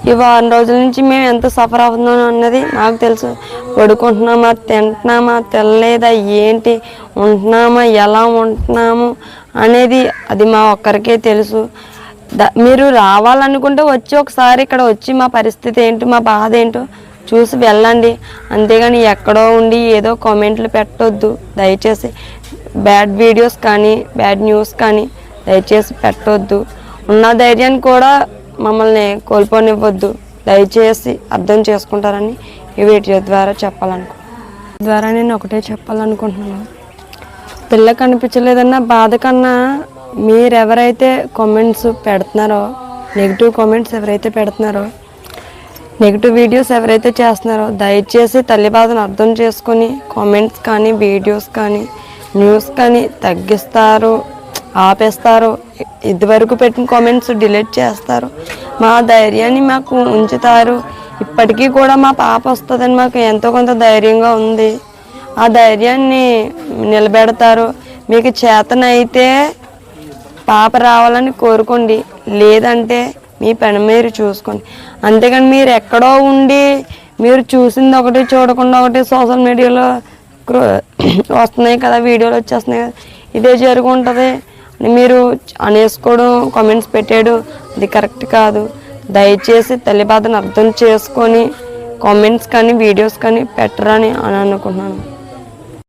ఈ వారం రోజుల నుంచి మేము ఎంత సఫర్ అవుతున్నాం అన్నది నాకు తెలుసు. పడుకుంటున్నామా, తింటున్నామా, తినలేదా, ఏంటి ఉంటున్నామా, ఎలా ఉంటున్నాము అనేది అది మా ఒక్కరికే తెలుసు. మీరు రావాలనుకుంటే వచ్చి ఒకసారి ఇక్కడ వచ్చి మా పరిస్థితి ఏంటో, మా బాధ ఏంటో చూసి వెళ్ళండి. అంతేగాని ఎక్కడో ఉండి ఏదో కామెంట్లు పెట్టొద్దు దయచేసి. బ్యాడ్ వీడియోస్ కానీ బ్యాడ్ న్యూస్ కానీ దయచేసి పెట్టొద్దు. ఉన్న ధైర్యాన్ని కూడా మమ్మల్ని కోల్పోనివ్వద్దు. దయచేసి అర్థం చేసుకుంటారని ఈ వీడియో ద్వారా నేను ఒకటే చెప్పాలనుకుంటున్నాను. పిల్ల కనిపించలేదన్న బాధ కన్నా మీరెవరైతే కామెంట్స్ పెడుతున్నారో, నెగిటివ్ కామెంట్స్ ఎవరైతే పెడుతున్నారో, నెగిటివ్ వీడియోస్ ఎవరైతే చేస్తున్నారో దయచేసి తల్లి బాధను అర్థం చేసుకొని కామెంట్స్ కానీ వీడియోస్ కానీ న్యూస్ కానీ తగ్గిస్తారు, ఆపేస్తారు. ఇదివరకు పెట్టిన కామెంట్స్ డిలీట్ చేస్తారు. మా ధైర్యాన్ని మాకు ఉంచుతారు. ఇప్పటికీ కూడా మా పాప వస్తుందని మాకు ఎంతో కొంత ధైర్యంగా ఉంది. ఆ ధైర్యాన్ని నిలబెడతారు. మీకు చేతనైతే పాప రావాలని కోరుకోండి, లేదంటే మీ పని మీరు చూసుకోండి. అంతేగాని మీరు ఎక్కడో ఉండి మీరు చూసింది ఒకటి చూడకుండా ఒకటి సోషల్ మీడియాలో వస్తున్నాయి కదా, వీడియోలు వచ్చేస్తున్నాయి కదా, ఇదే జరుగుంటుంది మీరు అనేసుకోవడం, కామెంట్స్ పెట్టేయడం అది కరెక్ట్ కాదు. దయచేసి తల్లి బాధను అర్థం చేసుకొని కామెంట్స్ కానీ వీడియోస్ కానీ పెట్టరని అనుకుంటున్నాను.